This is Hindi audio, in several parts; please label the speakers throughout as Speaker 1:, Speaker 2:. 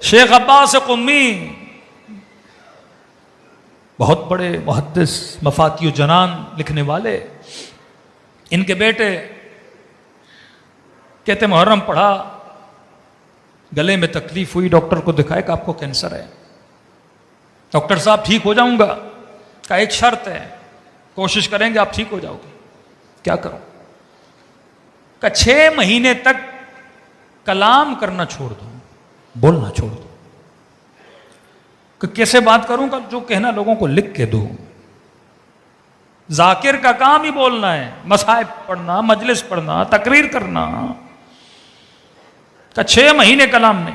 Speaker 1: शेख अब्बास कुम्मी बहुत बड़े मुहद्दिस, मफातियु जनान लिखने वाले, इनके बेटे कहते मुहर्रम पढ़ा, गले में तकलीफ हुई, डॉक्टर को दिखाया कि आपको कैंसर है। डॉक्टर साहब ठीक हो जाऊंगा, का एक शर्त है, कोशिश करेंगे आप ठीक हो जाओगे। क्या करूं? का 6 महीने तक कलाम करना छोड़ दो, बोलना छोड़ दो। कि कैसे बात करूंगा? जो कहना लोगों को लिख के दो। जाकिर का काम ही बोलना है, मसाइब पढ़ना, मजलिस पढ़ना, तकरीर करना। का 6 महीने कलाम नहीं।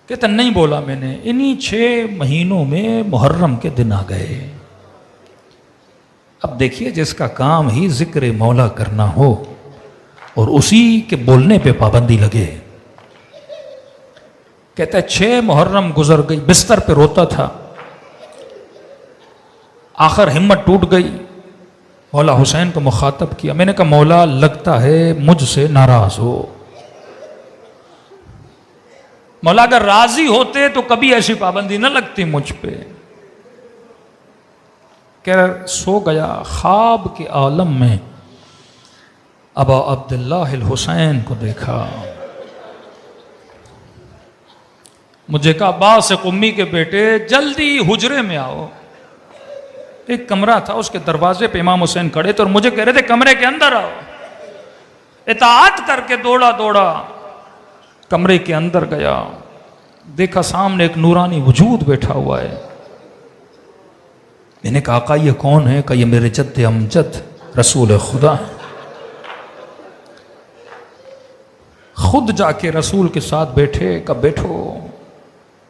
Speaker 1: कहता नहीं बोला मैंने। इन्हीं 6 महीनों में मुहर्रम के दिन आ गए। अब देखिए, जिसका काम ही जिक्र मौला करना हो और उसी के बोलने पे पाबंदी लगे। कहता है 6 मुहर्रम गुजर गई, बिस्तर पे रोता था, आखिर हिम्मत टूट गई। मौला हुसैन को मुखातब किया। मैंने कहा मौला, लगता है मुझसे नाराज हो। मौला अगर राजी होते तो कभी ऐसी पाबंदी न लगती मुझ पे। कह सो गया। ख्वाब के आलम में अबा अब्दुल्लाह हुसैन को देखा। मुझे कहा अब्बास कुम्मी के बेटे, जल्दी हुजरे में आओ। एक कमरा था, उसके दरवाजे पे इमाम हुसैन खड़े थे और मुझे कह रहे थे कमरे के अंदर आओ। इताअत करके दौड़ा दौड़ा कमरे के अंदर गया। देखा सामने एक नूरानी वजूद बैठा हुआ है। मैंने कहा आका ये कौन है? कहा ये मेरे जद्द अमजद रसूल खुदा है। खुद जाके रसूल के साथ बैठे। कब बैठो?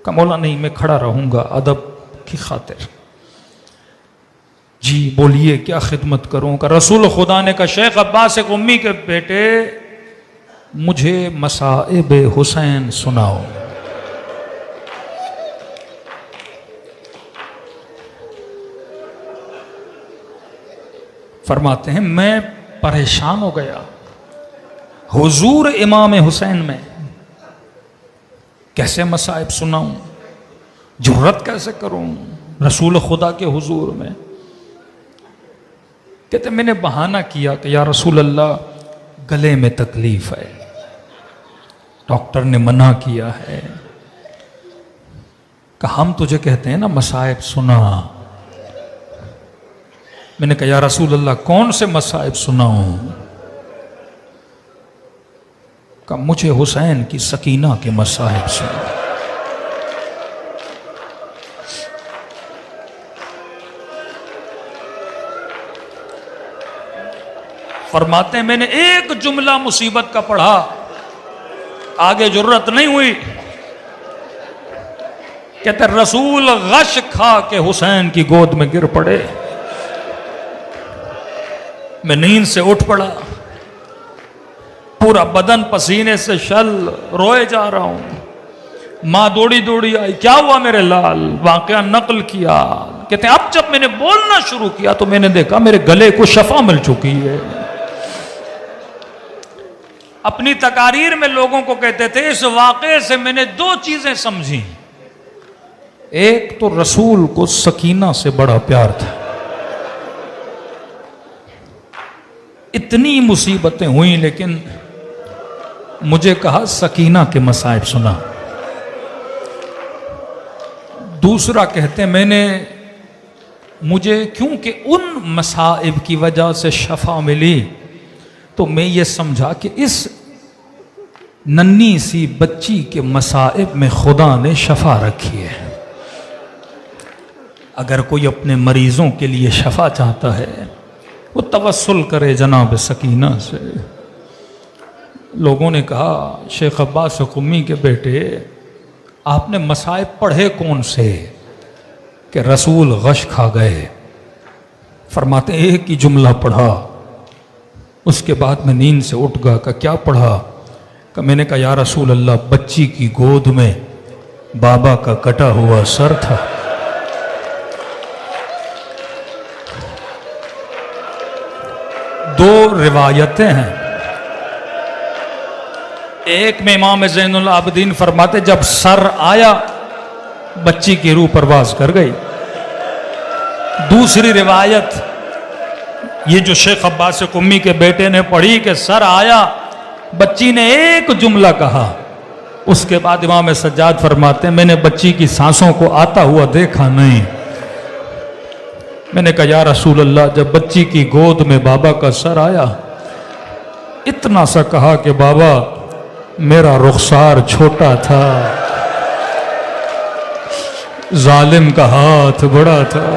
Speaker 1: का मौला नहीं, मैं खड़ा रहूंगा अदब की खातिर। जी बोलिए क्या खिदमत करूं? का रसूल खुदा ने कहा शेख अब्बास कुम्मी के बेटे, मुझे मसाइब हुसैन सुनाओ। फरमाते हैं मैं परेशान हो गया। हुजूर इमाम हुसैन में कैसे मसाइब सुनाऊं? जुर्रत कैसे करूं रसूल खुदा के हुजूर में? कहते मैंने बहाना किया कि या रसूल अल्लाह, गले में तकलीफ है, डॉक्टर ने मना किया है। कि हम तुझे कहते हैं ना मसाइब सुना। मैंने कहा या रसूल अल्लाह, कौन से मसाइब सुनाऊं? का मुझे हुसैन की सकीना के मसाइब सुना। फरमाते हैं मैंने एक जुमला मुसीबत का पढ़ा, आगे जरूरत नहीं हुई। कहते रसूल गश खा के हुसैन की गोद में गिर पड़े। मैं नींद से उठ पड़ा, पूरा बदन पसीने से शल, रोए जा रहा हूं। मां दौड़ी दौड़ी आई, क्या हुआ मेरे लाल? वाकया नकल किया। कहते अब जब मैंने बोलना शुरू किया तो मैंने देखा मेरे गले को शफा मिल चुकी है। अपनी तकारीर में लोगों को कहते थे इस वाकये से मैंने 2 चीजें समझी। एक तो रसूल को सकीना से बड़ा प्यार था। इतनी मुसीबतें हुई लेकिन मुझे कहा सकीना के मसाइब सुना। दूसरा कहते मैंने, मुझे क्योंकि उन मसाइब की वजह से शफा मिली तो मैं ये समझा कि इस नन्ही सी बच्ची के मसाइब में खुदा ने शफा रखी है। अगर कोई अपने मरीजों के लिए शफा चाहता है वो तवस्सुल करे जनाब सकीना से। लोगों ने कहा शेख अब्बास कुम्मी के बेटे, आपने मसाइब पढ़े कौन से कि रसूल गश खा गए? फरमाते एक ही जुमला पढ़ा, उसके बाद मैं नींद से उठ गया। का क्या पढ़ा? का मैंने कहा या रसूल अल्लाह, बच्ची की गोद में बाबा का कटा हुआ सर था। दो रिवायतें हैं, एक में इमाम ज़ैनुल आबिदीन फरमाते जब सर आया बच्ची की रूह परवाज कर गई। दूसरी रिवायत ये जो शेख अब्बास कुम्मी के बेटे ने पढ़ी कि सर आया, बच्ची ने एक जुमला कहा, उसके बाद इमाम सज्जाद फरमाते मैंने बच्ची की सांसों को आता हुआ देखा नहीं। मैंने कहा या रसूल अल्लाह, जब बच्ची की गोद में बाबा का सर आया इतना सा कहा कि बाबा मेरा रुखसार छोटा था, जालिम का हाथ बड़ा था।